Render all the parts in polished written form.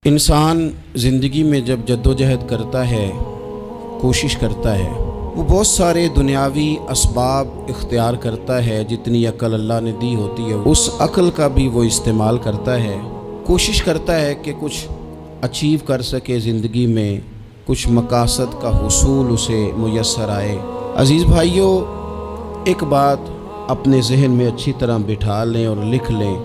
انسان زندگی میں جب جدوجہد کرتا ہے، کوشش کرتا ہے، وہ بہت سارے دنیاوی اسباب اختیار کرتا ہے۔ جتنی عقل اللہ نے دی ہوتی ہے اس عقل کا بھی وہ استعمال کرتا ہے، کوشش کرتا ہے کہ کچھ اچیو کر سکے زندگی میں، کچھ مقاصد کا حصول اسے میسر آئے۔ عزیز بھائیوں، ایک بات اپنے ذہن میں اچھی طرح بٹھا لیں اور لکھ لیں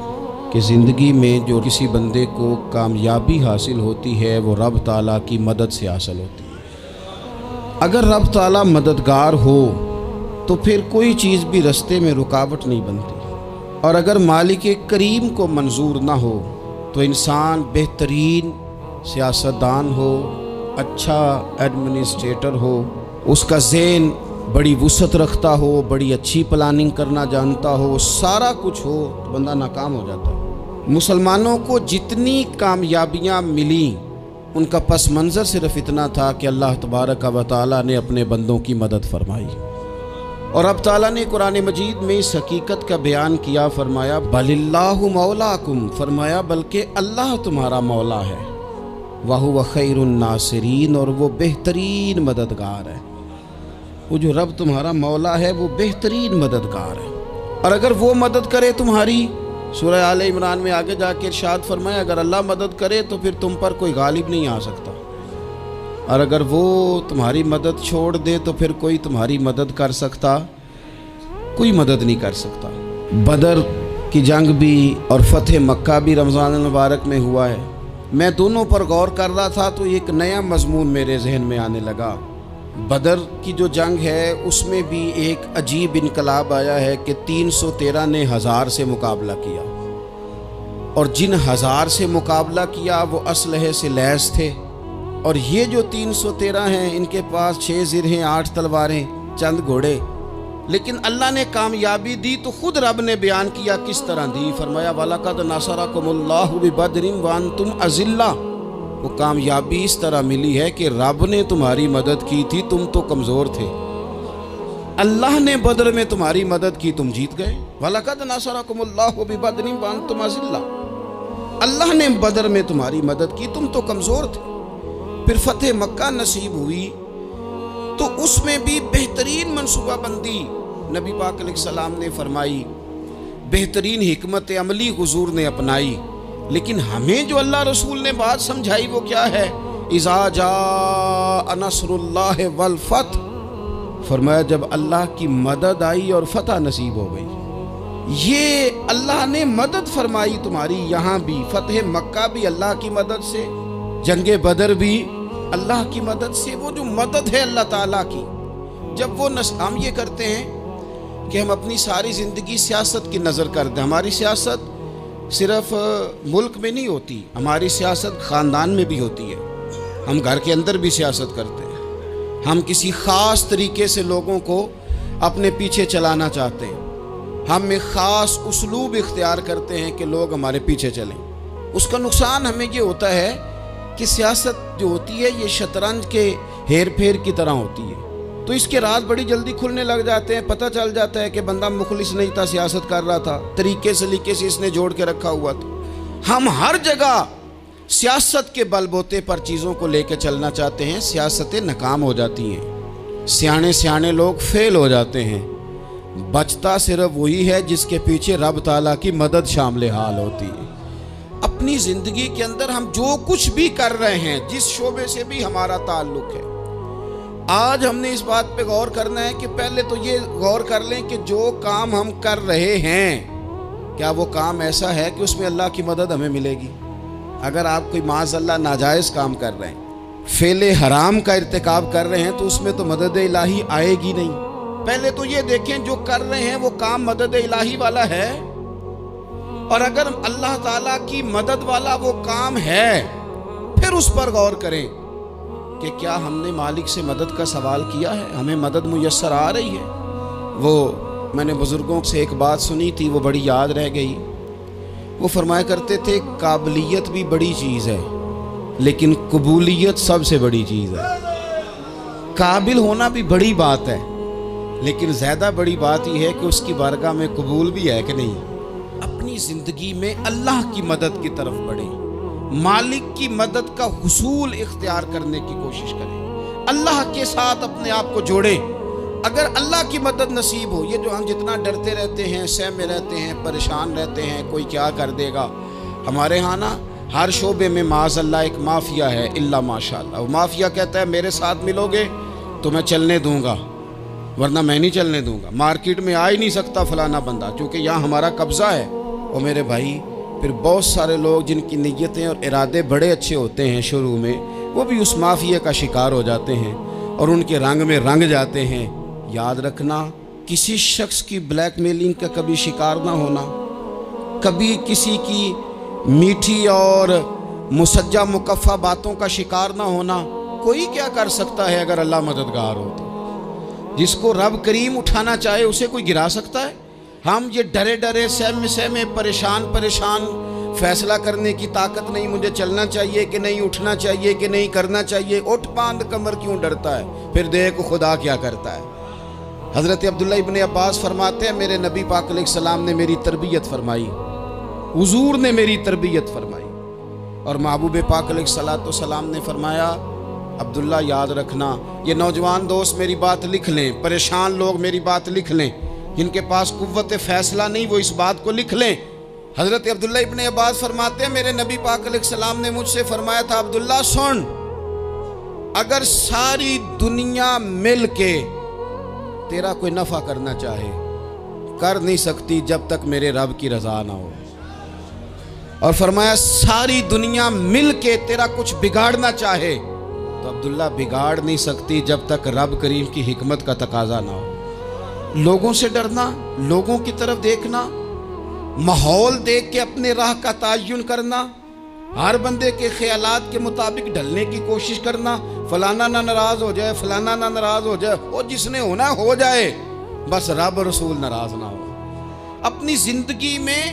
کہ زندگی میں جو کسی بندے کو کامیابی حاصل ہوتی ہے وہ رب تعالیٰ کی مدد سے حاصل ہوتی ہے۔ اگر رب تعالیٰ مددگار ہو تو پھر کوئی چیز بھی رستے میں رکاوٹ نہیں بنتی، اور اگر مالک کریم کو منظور نہ ہو تو انسان بہترین سیاستدان ہو، اچھا ایڈمنسٹریٹر ہو، اس کا ذہن بڑی وسعت رکھتا ہو، بڑی اچھی پلاننگ کرنا جانتا ہو، سارا کچھ ہو تو بندہ ناکام ہو جاتا ہے۔ مسلمانوں کو جتنی کامیابیاں ملیں ان کا پس منظر صرف اتنا تھا کہ اللہ تبارک و تعالیٰ نے اپنے بندوں کی مدد فرمائی، اور اب تعالیٰ نے قرآن مجید میں اس حقیقت کا بیان کیا، فرمایا بل اللہ مولاکم، فرمایا بلکہ اللہ تمہارا مولا ہے، وَهُوَ خَيْرُ النَّاصِرِينَ، اور وہ بہترین مددگار ہے۔ وہ جو رب تمہارا مولا ہے وہ بہترین مددگار ہے، اور اگر وہ مدد کرے تمہاری، سورہ آل عمران میں آگے جا کے ارشاد فرمایا اگر اللہ مدد کرے تو پھر تم پر کوئی غالب نہیں آ سکتا، اور اگر وہ تمہاری مدد چھوڑ دے تو پھر کوئی تمہاری مدد کر سکتا، کوئی مدد نہیں کر سکتا۔ بدر کی جنگ بھی اور فتح مکہ بھی رمضان المبارک میں ہوا ہے۔ میں دونوں پر غور کر رہا تھا تو ایک نیا مضمون میرے ذہن میں آنے لگا۔ بدر کی جو جنگ ہے اس میں بھی ایک عجیب انقلاب آیا ہے کہ 313 نے 1000 سے مقابلہ کیا، اور جن 1000 سے مقابلہ کیا وہ اسلحے سے لیس تھے، اور یہ جو 313 ہیں ان کے پاس 6 زرہیں، 8 تلواریں، چند گھوڑے، لیکن اللہ نے کامیابی دی تو خود رب نے بیان کیا کس طرح دی، فرمایا وَلَقَدْ نَصَرَكُمُ اللَّهُ بِبَدْرٍ وَأَنْتُمْ أَذِلَّةٌ۔ وہ کامیابی اس طرح ملی ہے کہ رب نے تمہاری مدد کی تھی، تم تو کمزور تھے، اللہ نے بدر میں تمہاری مدد کی، تم جیت گئے۔ وَلَقَدْ نَصَرَكُمُ اللَّهُ بِبَدْرٍ وَأَنْتُمْ أَذِلَّةٌ، اللہ نے بدر میں تمہاری مدد کی، تم تو کمزور تھے۔ پھر فتح مکہ نصیب ہوئی تو اس میں بھی بہترین منصوبہ بندی نبی پاک علیہ السلام نے فرمائی، بہترین حکمت عملی حضور نے اپنائی، لیکن ہمیں جو اللہ رسول نے بات سمجھائی وہ کیا ہے؟ اذا جاء نصر اللہ والفتح، فرمایا جب اللہ کی مدد آئی اور فتح نصیب ہو گئی۔ یہ اللہ نے مدد فرمائی تمہاری، یہاں بھی فتح مکہ بھی اللہ کی مدد سے، جنگ بدر بھی اللہ کی مدد سے۔ وہ جو مدد ہے اللہ تعالیٰ کی، جب وہ ہم یہ کرتے ہیں کہ ہم اپنی ساری زندگی سیاست کی نظر کر دیں، ہماری سیاست صرف ملک میں نہیں ہوتی، ہماری سیاست خاندان میں بھی ہوتی ہے، ہم گھر کے اندر بھی سیاست کرتے ہیں، ہم کسی خاص طریقے سے لوگوں کو اپنے پیچھے چلانا چاہتے ہیں، ہم ایک خاص اسلوب اختیار کرتے ہیں کہ لوگ ہمارے پیچھے چلیں۔ اس کا نقصان ہمیں یہ ہوتا ہے کہ سیاست جو ہوتی ہے یہ شطرنج کے ہیر پھیر کی طرح ہوتی ہے، تو اس کے راز بڑی جلدی کھلنے لگ جاتے ہیں، پتہ چل جاتا ہے کہ بندہ مخلص نہیں تھا، سیاست کر رہا تھا، طریقے سلیقے سے اس نے جوڑ کے رکھا ہوا تھا۔ ہم ہر جگہ سیاست کے بل بوتے پر چیزوں کو لے کے چلنا چاہتے ہیں، سیاستیں ناکام ہو جاتی ہیں، سیانے لوگ فیل ہو جاتے ہیں، بچتا صرف وہی ہے جس کے پیچھے رب تعالیٰ کی مدد شامل حال ہوتی ہے۔ اپنی زندگی کے اندر ہم جو کچھ بھی کر رہے ہیں، جس شعبے سے بھی ہمارا تعلق ہے، آج ہم نے اس بات پہ غور کرنا ہے کہ پہلے تو یہ غور کر لیں کہ جو کام ہم کر رہے ہیں کیا وہ کام ایسا ہے کہ اس میں اللہ کی مدد ہمیں ملے گی؟ اگر آپ کوئی معاذ اللہ ناجائز کام کر رہے ہیں، فعل حرام کا ارتکاب کر رہے ہیں، تو اس میں تو مدد الہی آئے گی نہیں۔ پہلے تو یہ دیکھیں جو کر رہے ہیں وہ کام مدد الہی والا ہے، اور اگر اللہ تعالیٰ کی مدد والا وہ کام ہے پھر اس پر غور کریں کہ کیا ہم نے مالک سے مدد کا سوال کیا ہے، ہمیں مدد میسر آ رہی ہے۔ وہ میں نے بزرگوں سے ایک بات سنی تھی، وہ بڑی یاد رہ گئی۔ وہ فرمایا کرتے تھے قابلیت بھی بڑی چیز ہے لیکن قبولیت سب سے بڑی چیز ہے۔ قابل ہونا بھی بڑی بات ہے لیکن زیادہ بڑی بات یہ ہے کہ اس کی بارگاہ میں قبول بھی ہے کہ نہیں۔ اپنی زندگی میں اللہ کی مدد کی طرف بڑھیں، مالک کی مدد کا حصول اختیار کرنے کی کوشش کریں، اللہ کے ساتھ اپنے آپ کو جوڑیں۔ اگر اللہ کی مدد نصیب ہو، یہ جو ہم جتنا ڈرتے رہتے ہیں، سہمے رہتے ہیں، پریشان رہتے ہیں کوئی کیا کر دے گا، ہمارے ہاں نا ہر شعبے میں معاذ اللہ ایک مافیا ہے، الا ماشاء اللہ۔ وہ مافیا کہتا ہے میرے ساتھ ملو گے تو میں چلنے دوں گا، ورنہ میں نہیں چلنے دوں گا، مارکیٹ میں آ ہی نہیں سکتا فلانا بندہ، چونکہ یہاں ہمارا قبضہ ہے۔ اور میرے بھائی پھر بہت سارے لوگ جن کی نیتیں اور ارادے بڑے اچھے ہوتے ہیں شروع میں، وہ بھی اس مافیا کا شکار ہو جاتے ہیں اور ان کے رنگ میں رنگ جاتے ہیں۔ یاد رکھنا، کسی شخص کی بلیک میلنگ کا کبھی شکار نہ ہونا، کبھی کسی کی میٹھی اور مسجع مکفہ باتوں کا شکار نہ ہونا۔ کوئی کیا کر سکتا ہے اگر اللہ مددگار ہو تو؟ جس کو رب کریم اٹھانا چاہے اسے کوئی گرا سکتا ہے؟ ہم یہ ڈرے ڈرے سہمے پریشان فیصلہ کرنے کی طاقت نہیں، مجھے چلنا چاہیے کہ نہیں، اٹھنا چاہیے کہ نہیں، کرنا چاہیے، اٹھ باندھ کمر کیوں ڈرتا ہے؟ پھر دیکھ خدا کیا کرتا ہے۔ حضرت عبداللہ ابن عباس فرماتے ہیں میرے نبی پاک علیہ السلام نے میری تربیت فرمائی، حضور نے میری تربیت فرمائی، اور محبوب پاک علیہ السلام نے فرمایا عبداللہ یاد رکھنا، یہ نوجوان دوست میری بات لکھ لیں، پریشان لوگ میری بات لکھ لیں، جن کے پاس قوت فیصلہ نہیں وہ اس بات کو لکھ لیں۔ حضرت عبداللہ ابن عباس فرماتے ہیں میرے نبی پاک علیہ السلام نے مجھ سے فرمایا تھا عبداللہ سن، اگر ساری دنیا مل کے تیرا کوئی نفع کرنا چاہے کر نہیں سکتی جب تک میرے رب کی رضا نہ ہو، اور فرمایا ساری دنیا مل کے تیرا کچھ بگاڑنا چاہے تو عبداللہ بگاڑ نہیں سکتی جب تک رب کریم کی حکمت کا تقاضا نہ ہو۔ لوگوں سے ڈرنا، لوگوں کی طرف دیکھنا، ماحول دیکھ کے اپنے راہ کا تعین کرنا، ہر بندے کے خیالات کے مطابق ڈھلنے کی کوشش کرنا، فلانا نہ ناراض ہو جائے، فلانا نہ ناراض ہو جائے، وہ جس نے ہونا ہو جائے، بس رب رسول ناراض نہ ہو۔ اپنی زندگی میں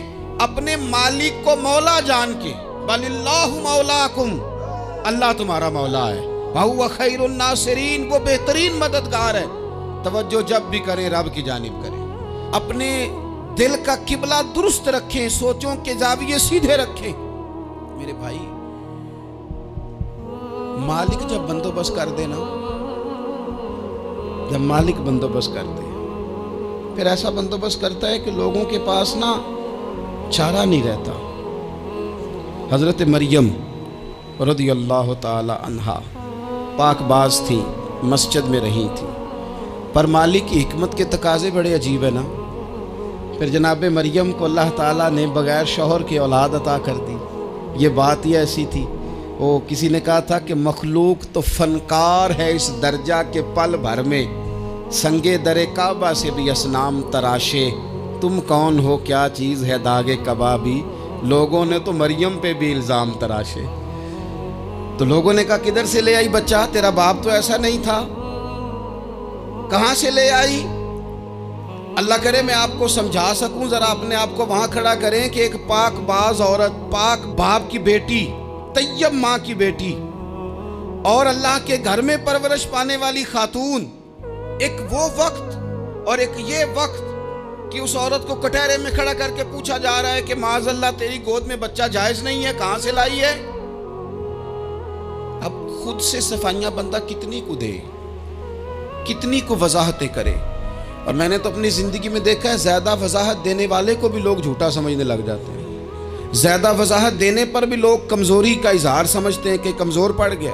اپنے مالک کو مولا جان کے، بل اللہ مولاکم، اللہ تمہارا مولا ہے، وَهُوَ خَيْرُ النَّاصِرِينَ، وہ بہترین مددگار ہے۔ توجہ جب بھی کریں رب کی جانب کریں، اپنے دل کا قبلہ درست رکھیں، سوچوں کے زاویے سیدھے رکھیں۔ میرے بھائی مالک جب بندوبست کر دے نا، جب مالک بندوبست کر دے پھر ایسا بندوبست کرتا ہے کہ لوگوں کے پاس نا چارہ نہیں رہتا۔ حضرت مریم رضی اللہ تعالی عنہا پاک باز تھیں، مسجد میں رہی تھیں، پر مالک کی حکمت کے تقاضے بڑے عجیب ہیں نا۔ پھر جناب مریم کو اللہ تعالیٰ نے بغیر شوہر کی اولاد عطا کر دی۔ یہ بات ہی ایسی تھی، وہ کسی نے کہا تھا کہ مخلوق تو فنکار ہے اس درجہ کے پل بھر میں سنگے در کعبہ سے بھی اصنام تراشے، تم کون ہو کیا چیز ہے داغ کبابی، لوگوں نے تو مریم پہ بھی الزام تراشے۔ تو لوگوں نے کہا کدھر سے لے آئی بچہ، تیرا باپ تو ایسا نہیں تھا، کہاں سے لے آئی؟ اللہ کرے میں آپ کو سمجھا سکوں، ذرا اپنے آپ کو وہاں کھڑا کریں کہ ایک پاک باز عورت، پاک باپ کی بیٹی، طیب ماں کی بیٹی، اور اللہ کے گھر میں پرورش پانے والی خاتون، ایک وہ وقت اور ایک یہ وقت کہ اس عورت کو کٹہرے میں کھڑا کر کے پوچھا جا رہا ہے کہ معاذ اللہ تیری گود میں بچہ جائز نہیں ہے، کہاں سے لائی ہے؟ اب خود سے صفائیاں بندہ کتنی کو دے، کتنی کو وضاحتیں کرے۔ اور میں نے تو اپنی زندگی میں دیکھا ہے زیادہ وضاحت دینے والے کو بھی لوگ جھوٹا سمجھنے لگ جاتے ہیں، زیادہ وضاحت دینے پر بھی لوگ کمزوری کا اظہار سمجھتے ہیں کہ کمزور پڑ گیا۔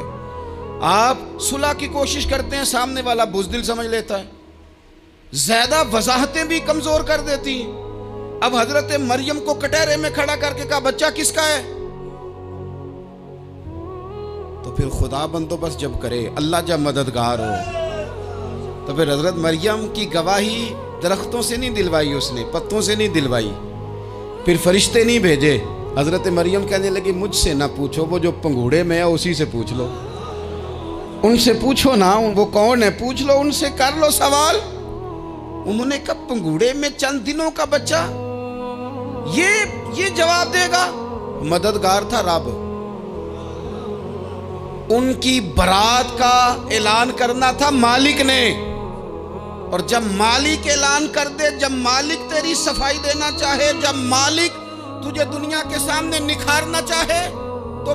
آپ صلح کی کوشش کرتے ہیں، سامنے والا بزدل سمجھ لیتا ہے، زیادہ وضاحتیں بھی کمزور کر دیتی ہیں۔ اب حضرت مریم کو کٹہرے میں کھڑا کر کے کہا بچہ کس کا ہے؟ تو پھر خدا بندوبست جب کرے، اللہ جب مددگار ہو، تو پھر حضرت مریم کی گواہی درختوں سے نہیں دلوائی، اس نے پتوں سے نہیں دلوائی، پھر فرشتے نہیں بھیجے۔ حضرت مریم کہنے لگی مجھ سے نہ پوچھو، وہ جو پنگوڑے میں ہے اسی سے پوچھ لو، ان سے پوچھو نا، وہ کون ہے پوچھ لو، ان سے کر لو سوال۔ انہوں نے کہا پنگوڑے میں چند دنوں کا بچہ، یہ جواب دے گا؟ مددگار تھا رب، ان کی برات کا اعلان کرنا تھا مالک نے، اور جب مالک اعلان کر دے، جب مالک تیری صفائی دینا چاہے، جب مالک تجھے دنیا کے سامنے نکھارنا چاہے، تو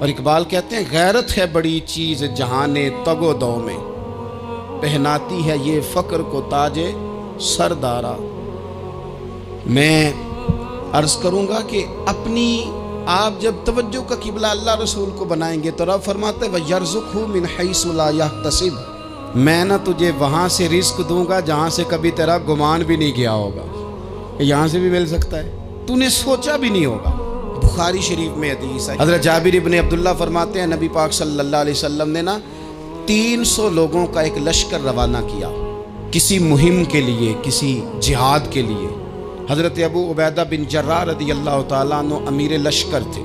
اور اقبال کہتے ہیں غیرت ہے بڑی چیز جہان تگ و دو میں، پہناتی ہے یہ فقر کو تاج سردارا۔ میں عرض کروں گا کہ اپنی آپ جب توجہ کا قبلہ اللہ رسول کو بنائیں گے تو رب فرماتے ہیں وَيَرْزُقْهُ مِنْ حَيْثُ لَا يَحْتَسِبُ، میں نہ تجھے وہاں سے رزق دوں گا جہاں سے کبھی تیرا گمان بھی نہیں کیا ہوگا، یہاں سے بھی مل سکتا ہے، تو نے سوچا بھی نہیں ہوگا۔ بخاری شریف میں حدیث ہے، حضرت جابر ابن عبداللہ فرماتے ہیں نبی پاک صلی اللہ علیہ وسلم نے 300 لوگوں کا ایک لشکر روانہ کیا کسی مہم کے لیے، کسی جہاد کے لیے۔ حضرت ابو عبیدہ بن جراح رضی اللہ تعالیٰ عنہ امیر لشکر تھے۔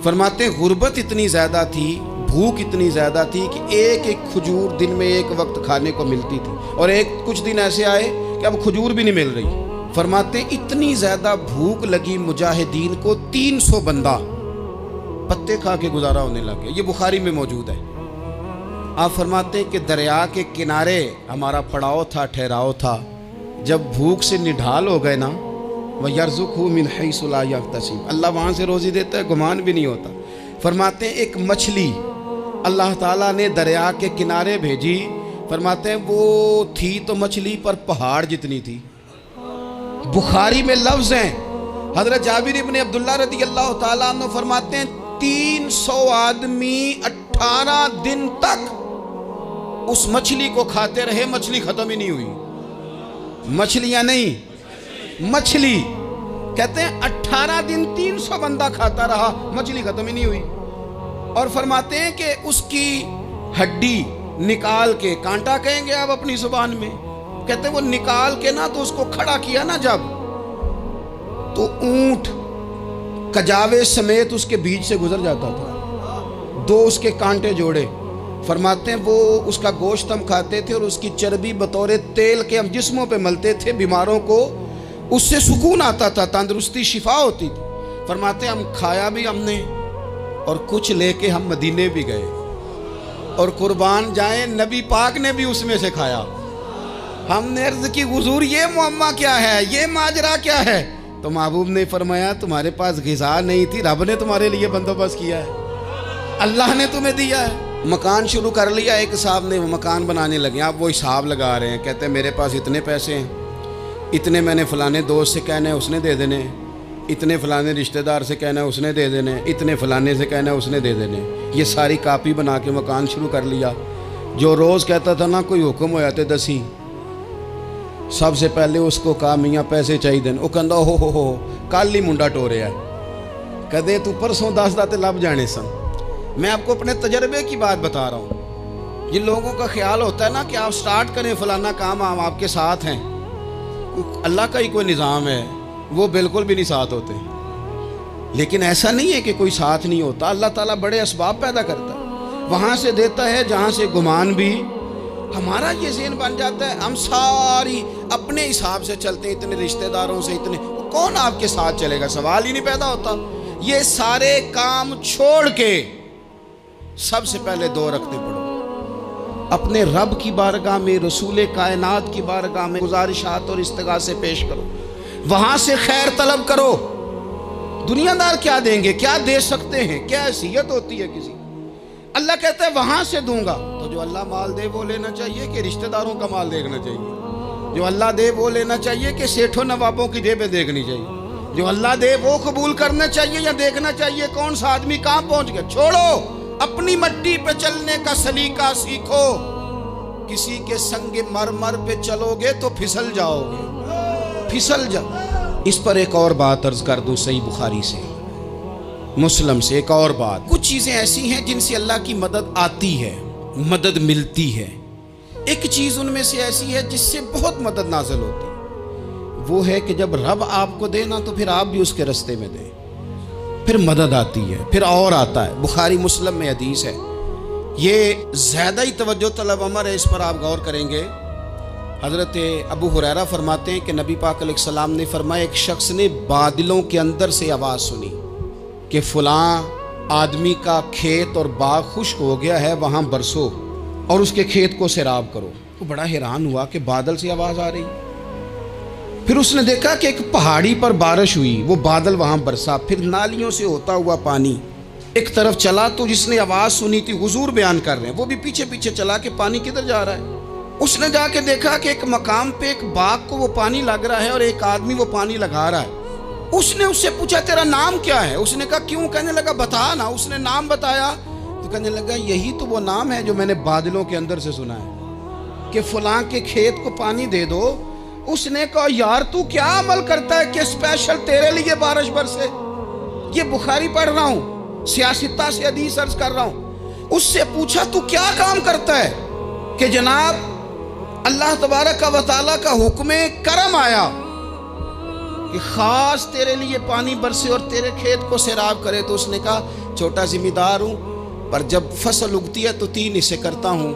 فرماتے ہیں غربت اتنی زیادہ تھی، بھوک اتنی زیادہ تھی کہ ایک ایک کھجور دن میں ایک وقت کھانے کو ملتی تھی، اور کچھ دن ایسے آئے کہ اب کھجور بھی نہیں مل رہی۔ فرماتے ہیں اتنی زیادہ بھوک لگی مجاہدین کو 300 بندہ پتے کھا کے گزارا ہونے لگے۔ یہ بخاری میں موجود ہے۔ آپ فرماتے ہیں کہ دریا کے کنارے ہمارا پڑاؤ تھا، ٹھہراؤ تھا، جب بھوک سے نڈھال ہو گئے نا وَيَرْزُقْهُ مِنْ حَيْثُ لَا يَحْتَسِبُ، اللہ وہاں سے روزی دیتا ہے، گمان بھی نہیں ہوتا۔ فرماتے ہیں ایک مچھلی اللہ تعالیٰ نے دریا کے کنارے بھیجی، فرماتے ہیں وہ تھی تو مچھلی پر پہاڑ جتنی تھی۔ بخاری میں لفظ ہیں، حضرت جابر ابن عبداللہ رضی اللہ تعالیٰ عنہ فرماتے ہیں 300 آدمی 18 دن تک اس مچھلی کو کھاتے رہے، مچھلی ختم ہی نہیں ہوئی۔ مچھلیاں نہیں، مچھلی کہتے ہیں 18 دن 300 بندہ کھاتا رہا، مچھلی ختم ہی نہیں ہوئی۔ اور فرماتے ہیں کہ اس کی ہڈی نکال کے، کانٹا کہیں گے آپ اپنی زبان میں، کہتے ہیں وہ نکال کے نا تو اس کو کھڑا کیا نا جب، تو اونٹ کجاوے سمیت اس کے بیچ سے گزر جاتا تھا، 2 اس کے کانٹے جوڑے۔ فرماتے ہیں وہ اس کا گوشت ہم کھاتے تھے اور اس کی چربی بطور تیل کے ہم جسموں پہ ملتے تھے، بیماروں کو اس سے سکون آتا تھا، تندرستی شفا ہوتی تھی۔ فرماتے ہیں ہم کھایا بھی ہم نے، اور کچھ لے کے ہم مدینے بھی گئے، اور قربان جائیں نبی پاک نے بھی اس میں سے کھایا۔ ہم نے عرض کی حضور یہ معمہ کیا ہے، یہ ماجرا کیا ہے؟ تو محبوب نے فرمایا تمہارے پاس غذا نہیں تھی، رب نے تمہارے لیے بندوبست کیا ہے، اللہ نے تمہیں دیا ہے۔ مکان شروع کر لیا، ایک صاحب نے وہ مکان بنانے لگے، آپ وہ حساب لگا رہے ہیں، کہتے ہیں میرے پاس اتنے پیسے ہیں، اتنے میں نے فلانے دوست سے کہنا ہے اس نے دے دینے، اتنے فلانے رشتہ دار سے کہنا ہے اس نے دے دینے، اتنے فلانے سے کہنا ہے اس نے دے دینے۔ یہ ساری کاپی بنا کے مکان شروع کر لیا۔ جو روز کہتا تھا نا کوئی حکم ہو جاتے 10 سب سے پہلے اس کو کہا میاں پیسے چاہیے دین، وہ کہندا ہو کل ہی منڈا ٹوریا ہے، کدے تو پرسوں 10 داتے لب جانے سن۔ میں آپ کو اپنے تجربے کی بات بتا رہا ہوں۔ جن لوگوں کا خیال ہوتا ہے نا کہ آپ سٹارٹ کریں فلانا کام، ہم آپ کے ساتھ ہیں، اللہ کا ہی کوئی نظام ہے، وہ بالکل بھی نہیں ساتھ ہوتے۔ لیکن ایسا نہیں ہے کہ کوئی ساتھ نہیں ہوتا، اللہ تعالیٰ بڑے اسباب پیدا کرتا ہے، وہاں سے دیتا ہے جہاں سے گمان بھی۔ ہمارا یہ ذہن بن جاتا ہے ہم ساری اپنے حساب سے چلتے ہیں، اتنے رشتہ داروں سے، اتنے، کون آپ کے ساتھ چلے گا؟ سوال ہی نہیں پیدا ہوتا۔ یہ سارے کام چھوڑ کے سب سے پہلے 2 رکعتیں پڑھو، اپنے رب کی بارگاہ میں، رسول کائنات کی بارگاہ میں گزارشات اور استغاثے پیش کرو، وہاں سے خیر طلب کرو۔ دنیا دار کیا دیں گے، کیا دے سکتے ہیں، کیا حیثیت ہوتی ہے کسی؟ اللہ کہتا ہے وہاں سے دوں گا۔ تو جو اللہ مال دے وہ لینا چاہیے کہ رشتہ داروں کا مال دیکھنا چاہیے؟ جو اللہ دے وہ لینا چاہیے کہ سیٹھوں نوابوں کی جیبیں دیکھنی چاہیے؟ جو اللہ دے وہ قبول کرنا چاہیے یا دیکھنا چاہیے کون سا آدمی کہاں پہنچ گیا؟ چھوڑو، اپنی مٹی پہ چلنے کا سلیقہ سیکھو۔ کسی کے سنگ مرمر پہ چلو گے تو پھسل جاؤ گے، پھسل جاؤ۔ اس پر ایک اور بات عرض کر دوں، صحیح بخاری سے، مسلم سے ایک اور بات۔ کچھ چیزیں ایسی ہیں جن سے اللہ کی مدد آتی ہے، مدد ملتی ہے۔ ایک چیز ان میں سے ایسی ہے جس سے بہت مدد نازل ہوتی ہے، وہ ہے کہ جب رب آپ کو دے نا تو پھر آپ بھی اس کے رستے میں دیں، پھر مدد آتی ہے، پھر اور آتا ہے۔ بخاری مسلم میں حدیث ہے، یہ زیادہ ہی توجہ طلب امر ہے، اس پر آپ غور کریں گے۔ حضرت ابو ہریرہ فرماتے ہیں کہ نبی پاک علیہ السلام نے فرمایا ایک شخص نے بادلوں کے اندر سے آواز سنی کہ فلاں آدمی کا کھیت اور باغ خشک ہو گیا ہے، وہاں برسو اور اس کے کھیت کو سیراب کرو۔ وہ بڑا حیران ہوا کہ بادل سے آواز آ رہی۔ پھر اس نے دیکھا کہ ایک پہاڑی پر بارش ہوئی، وہ بادل وہاں برسا، پھر نالیوں سے ہوتا ہوا پانی ایک طرف چلا تو جس نے آواز سنی تھی حضور بیان کر رہے ہیں، وہ بھی پیچھے پیچھے چلا کہ پانی کدھر جا رہا ہے۔ اس نے جا کے دیکھا کہ ایک مقام پہ ایک باغ کو وہ پانی لگ رہا ہے اور ایک آدمی وہ پانی لگا رہا ہے۔ اس نے اس سے پوچھا تیرا نام کیا ہے؟ اس نے کہا کیوں؟ کہنے لگا بتا نا۔ اس نے نام بتایا تو کہنے لگا یہی تو وہ نام ہے جو میں نے بادلوں کے اندر سے سنا ہے کہ فلاں کے کھیت کو پانی دے دو۔ اس نے کہا یار تو کیا عمل کرتا ہے کہ اسپیشل تیرے لیے بارش برسے؟ یہ بخاری پڑھ رہا ہوں، سیاستہ سے حدیث عرض کر رہا ہوں۔ اس سے پوچھا تو کیا کام کرتا ہے کہ جناب اللہ تبارک و تعالیٰ کا حکم کرم آیا کہ خاص تیرے لیے پانی برسے اور تیرے کھیت کو سیراب کرے؟ تو اس نے کہا چھوٹا ذمہ دار ہوں، پر جب فصل اگتی ہے تو 3 حصے کرتا ہوں۔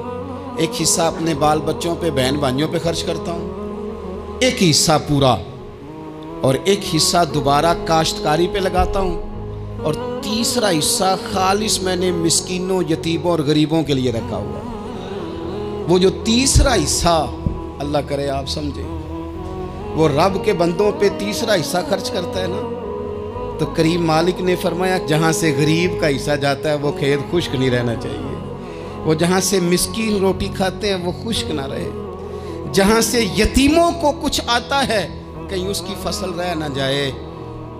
ایک حصہ اپنے بال بچوں پہ، بہن بھائیوں پہ خرچ کرتا ہوں، ایک حصہ پورا، اور ایک حصہ دوبارہ کاشتکاری پہ لگاتا ہوں، اور تیسرا حصہ خالص میں نے مسکینوں، یتیموں اور غریبوں کے لیے رکھا ہوا۔ وہ جو تیسرا حصہ، اللہ کرے آپ سمجھیں، وہ رب کے بندوں پہ تیسرا حصہ خرچ کرتا ہے نا، تو کریم مالک نے فرمایا جہاں سے غریب کا حصہ جاتا ہے وہ کھیت خشک نہیں رہنا چاہیے، وہ جہاں سے مسکین روٹی کھاتے ہیں وہ خشک نہ رہے، جہاں سے یتیموں کو کچھ آتا ہے کہیں اس کی فصل رہ نہ جائے۔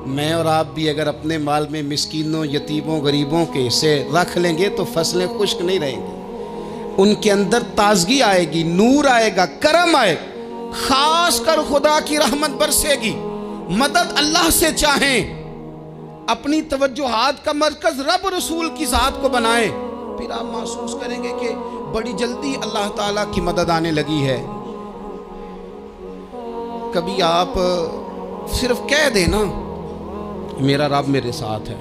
میں اور آپ بھی اگر اپنے مال میں مسکینوں، یتیموں، غریبوں کے حصے رکھ لیں گے تو فصلیں خشک نہیں رہیں گی، ان کے اندر تازگی آئے گی، نور آئے گا، کرم آئے گا، خاص کر خدا کی رحمت برسے گی۔ مدد اللہ سے چاہیں، اپنی توجہات کا مرکز رب رسول کی ذات کو بنائیں، پھر آپ محسوس کریں گے کہ بڑی جلدی اللہ تعالیٰ کی مدد آنے لگی ہے۔ کبھی آپ صرف کہہ دیں نا میرا رب میرے ساتھ ہے،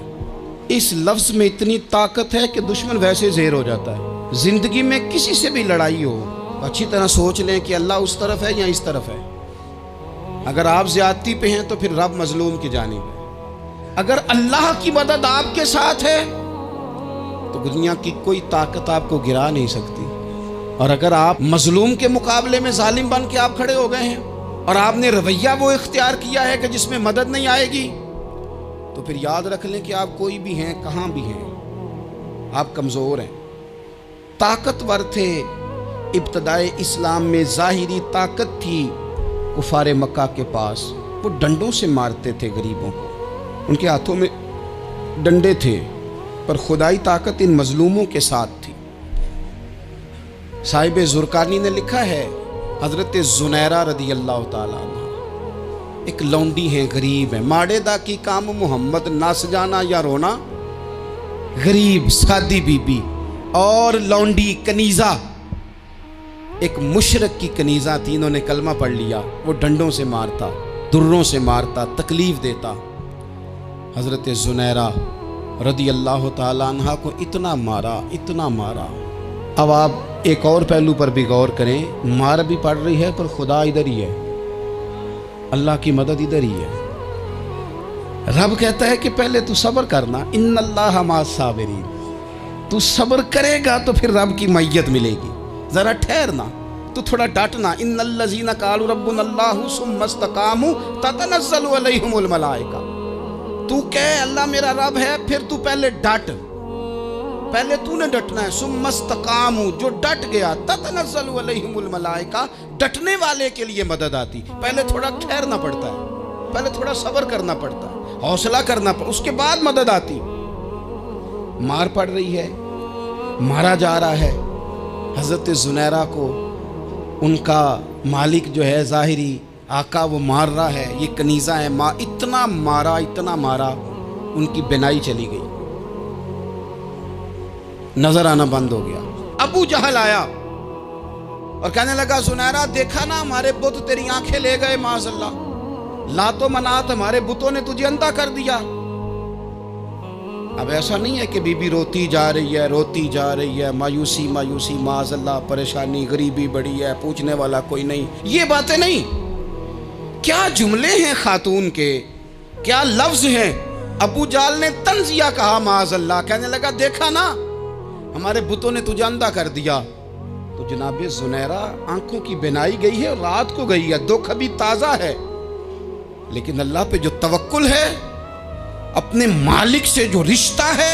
اس لفظ میں اتنی طاقت ہے کہ دشمن ویسے زیر ہو جاتا ہے۔ زندگی میں کسی سے بھی لڑائی ہو، اچھی طرح سوچ لیں کہ اللہ اس طرف ہے یا اس طرف ہے۔ اگر آپ زیادتی پہ ہیں تو پھر رب مظلوم کی جانب ہے۔ اگر اللہ کی مدد آپ کے ساتھ ہے تو دنیا کی کوئی طاقت آپ کو گرا نہیں سکتی، اور اگر آپ مظلوم کے مقابلے میں ظالم بن کے آپ کھڑے ہو گئے ہیں اور آپ نے رویہ وہ اختیار کیا ہے کہ جس میں مدد نہیں آئے گی، تو پھر یاد رکھ لیں کہ آپ کوئی بھی ہیں، کہاں بھی ہیں، آپ کمزور ہیں۔ طاقتور تھے ابتدائے اسلام میں، ظاہری طاقت تھی کفار مکہ کے پاس، وہ ڈنڈوں سے مارتے تھے غریبوں کو، ان کے ہاتھوں میں ڈنڈے تھے، پر خدائی طاقت ان مظلوموں کے ساتھ تھی۔ صاحب زرقانی نے لکھا ہے حضرت زنیرہ رضی اللہ تعالیٰ عنہ ایک لونڈی ہیں، غریب ہیں، ماڑے دا کی کام محمد نس جانا یا رونا، غریب سادی بی بی اور لونڈی کنیزہ، ایک مشرک کی کنیزہ تھی، انہوں نے کلمہ پڑھ لیا، وہ ڈنڈوں سے مارتا، دروں سے مارتا، تکلیف دیتا۔ حضرت زنیرہ رضی اللہ تعالیٰ عنہ کو اتنا مارا، اتنا مارا۔ اب آپ ایک اور پہلو پر بھی غور کریں، مار بھی پڑ رہی ہے پر خدا ادھر ہی ہے، اللہ کی مدد ادھر ہی ہے۔ رب کہتا ہے کہ پہلے تو صبر کرنا، ان اللہ مع الصابرین، تو صبر کرے گا تو پھر رب کی معیت ملے گی، ذرا ٹھہرنا، تو تھوڑا ڈٹنا۔ ان الذین قالوا ربنا اللہ ثم استقاموا تتنزل علیہم الملائکہ، تو کہے اللہ میرا رب ہے، پھر تو پہلے ڈٹ، پہلے تو نے ڈٹنا ہے۔ ثم استقاموا، جو ڈٹ گیا، تتنزل علیہم الملائکہ، ڈٹنے والے کے لیے مدد آتی، پہلے تھوڑا ٹھہرنا پڑتا ہے، پہلے تھوڑا صبر کرنا پڑتا ہے، حوصلہ کرنا پڑتا، اس کے بعد مدد آتی۔ مار پڑ رہی ہے، مارا جا رہا ہے حضرت زنیرہ کو، ان کا مالک جو ہے ظاہری آقا وہ مار رہا ہے، یہ کنیزہ ہے، اتنا مارا، اتنا مارا، ان کی بینائی چلی گئی، نظر آنا بند ہو گیا۔ ابو جہل آیا اور کہنے لگا زنیرہ دیکھا نا ہمارے بت تیری آنکھیں لے گئے، معاذ اللہ، لات و منات ہمارے بتوں نے تجھے اندھا کر دیا۔ اب ایسا نہیں ہے کہ بی بی روتی جا رہی ہے، روتی جا رہی ہے، مایوسی مایوسی، معاذ اللہ، پریشانی، غریبی بڑی ہے، پوچھنے والا کوئی نہیں، یہ باتیں نہیں۔ کیا جملے ہیں خاتون کے، کیا لفظ ہیں۔ ابو جہل نے تنزیہ کہا، معاذ اللہ، کہنے لگا دیکھا نا ہمارے بتوں نے تجھے اندھا کر دیا۔ تو جناب زنیرہ آنکھوں کی بینائی گئی ہے، رات کو گئی ہے، دکھ ابھی تازہ ہے، لیکن اللہ پہ جو توکل ہے، اپنے مالک سے جو رشتہ ہے،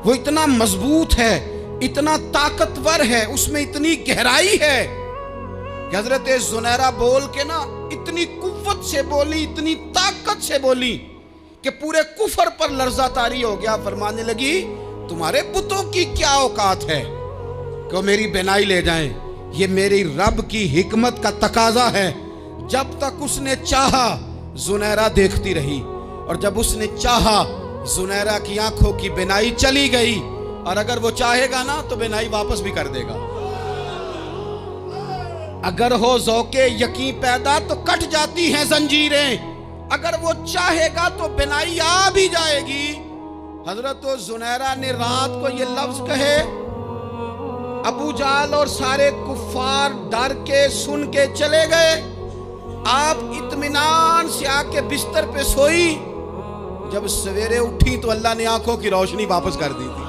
وہ اتنا مضبوط ہے، اتنا طاقتور ہے، اس میں اتنی گہرائی ہے کہ حضرت زنیرہ بول کے نا اتنی قوت سے بولی، اتنی طاقت سے بولی کہ پورے کفر پر لرزہ طاری ہو گیا۔ فرمانے لگی تمہارے بتوں کی کیا اوقات ہے کہ وہ میری بینائی لے جائیں؟ یہ میری رب کی حکمت کا تقاضا ہے۔ جب تک اس نے چاہا زنیرہ دیکھتی رہی، اور جب اس نے چاہا زنیرہ کی آنکھوں کی بینائی چلی گئی، اور اگر وہ چاہے گا نا تو بینائی واپس بھی کر دے گا۔ اگر ہو ذوق یقین پیدا تو کٹ جاتی ہیں زنجیریں، اگر وہ چاہے گا تو بینائی آ بھی جائے گی۔ حضرت زنیرہ نے رات کو یہ لفظ کہے، ابو جہل اور سارے کفار ڈر کے سن کے چلے گئے۔ آپ اطمینان سے آ کے بستر پہ سوئی، جب سویرے اٹھی تو اللہ نے آنکھوں کی روشنی واپس کر دی تھی۔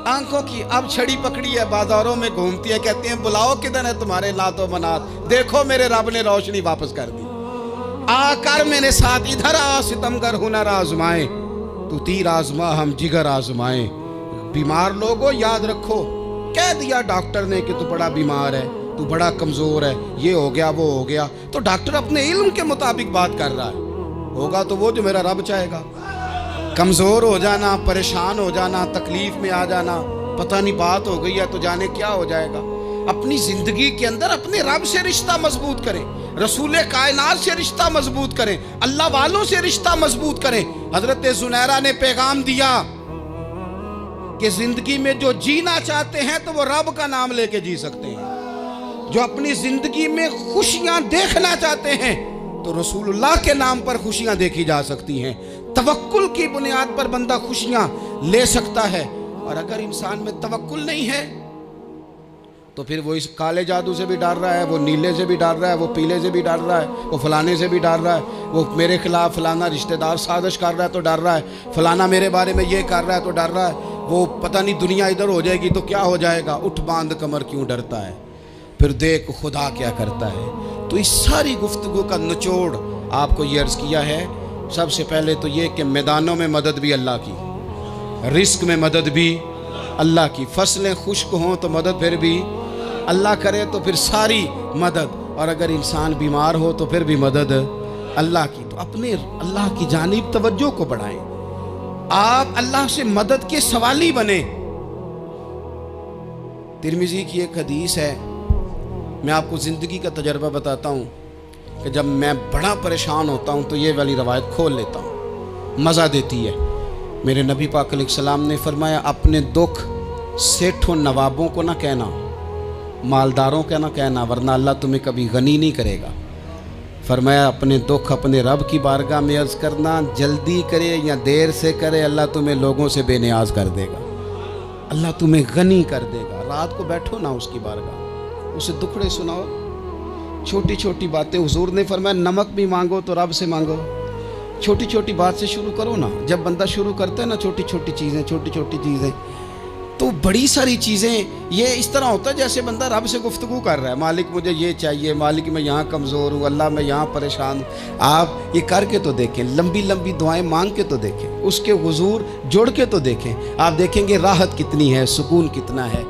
آنکھوں کی اب چھڑی پکڑی ہے، بازاروں میں گھومتی ہے، کہتے ہیں بلاؤ کدھر ہے تمہارے لات و منات، دیکھو میرے رب نے روشنی واپس کر دی۔ آ کر میرے ساتھ ادھر آ، ستمگر ہنر آزمائے، تو تیر آزما ہم جگر آزمائے۔ بیمار لوگوں یاد رکھو، کہہ دیا ڈاکٹر نے کہ تو بڑا بیمار ہے، تو بڑا کمزور ہے، یہ ہو گیا وہ ہو گیا، تو ڈاکٹر اپنے علم کے مطابق بات کر رہا ہے، ہوگا تو وہ جو میرا رب چاہے گا۔ کمزور ہو جانا، پریشان ہو جانا، تکلیف میں آ جانا، پتہ نہیں بات ہو گئی ہے تو جانے کیا ہو جائے گا۔ اپنی زندگی کے اندر اپنے رب سے رشتہ مضبوط کریں، رسول کائنات سے رشتہ مضبوط کریں، اللہ والوں سے رشتہ مضبوط کریں۔ حضرت زنیرہ نے پیغام دیا کہ زندگی میں جو جینا چاہتے ہیں تو وہ رب کا نام لے کے جی سکتے ہیں، جو اپنی زندگی میں خوشیاں دیکھنا چاہتے ہیں تو رسول اللہ کے نام پر خوشیاں دیکھی جا سکتی ہیں۔ توکل کی بنیاد پر بندہ خوشیاں لے سکتا ہے، اور اگر انسان میں توکل نہیں ہے تو پھر وہ اس کالے جادو سے بھی ڈر رہا ہے، وہ نیلے سے بھی ڈر رہا ہے، وہ پیلے سے بھی ڈر رہا ہے، وہ فلانے سے بھی ڈر رہا ہے، وہ میرے خلاف فلانا رشتہ دار سازش کر رہا ہے تو ڈر رہا ہے، فلانا میرے بارے میں یہ کر رہا ہے تو ڈر رہا ہے، وہ پتہ نہیں دنیا ادھر ہو جائے گی تو کیا ہو جائے گا، اٹھ باندھ کمر کیوں ڈرتا ہے، پھر دیکھ خدا کیا کرتا ہے۔ تو اس ساری گفتگو کا نچوڑ آپ کو یہ عرض کیا ہے، سب سے پہلے تو یہ کہ میدانوں میں مدد بھی اللہ کی، رزق میں مدد بھی اللہ کی، فصلیں خشک ہوں تو مدد پھر بھی اللہ کرے، تو پھر ساری مدد، اور اگر انسان بیمار ہو تو پھر بھی مدد اللہ کی۔ تو اپنے اللہ کی جانب توجہ کو بڑھائیں، آپ اللہ سے مدد کے سوالی بنیں۔ ترمذی کی ایک حدیث ہے، میں آپ کو زندگی کا تجربہ بتاتا ہوں کہ جب میں بڑا پریشان ہوتا ہوں تو یہ والی روایت کھول لیتا ہوں، مزہ دیتی ہے۔ میرے نبی پاک علیہ السلام نے فرمایا اپنے دکھ سیٹھوں نوابوں کو نہ کہنا، مالداروں کا نہ کہنا، ورنہ اللہ تمہیں کبھی غنی نہیں کرے گا۔ فرمایا اپنے دکھ اپنے رب کی بارگاہ میں عرض کرنا، جلدی کرے یا دیر سے کرے اللہ تمہیں لوگوں سے بے نیاز کر دے گا، اللہ تمہیں غنی کر دے گا۔ رات کو بیٹھو نا اس کی بارگاہ، اسے دکھڑے سناؤ، چھوٹی چھوٹی باتیں، حضور نے فرمایا نمک بھی مانگو تو رب سے مانگو، چھوٹی چھوٹی بات سے شروع کرو نا۔ جب بندہ شروع کرتا ہے نا چھوٹی چھوٹی چیزیں تو بڑی ساری چیزیں، یہ اس طرح ہوتا ہے جیسے بندہ رب سے گفتگو کر رہا ہے، مالک مجھے یہ چاہیے، مالک میں یہاں کمزور ہوں، اللہ میں یہاں پریشان ہوں۔ آپ یہ کر کے تو دیکھیں، لمبی لمبی دعائیں مانگ کے تو دیکھیں، اس کے حضور جوڑ کے تو دیکھیں، آپ دیکھیں گے راحت کتنی ہے، سکون کتنا ہے۔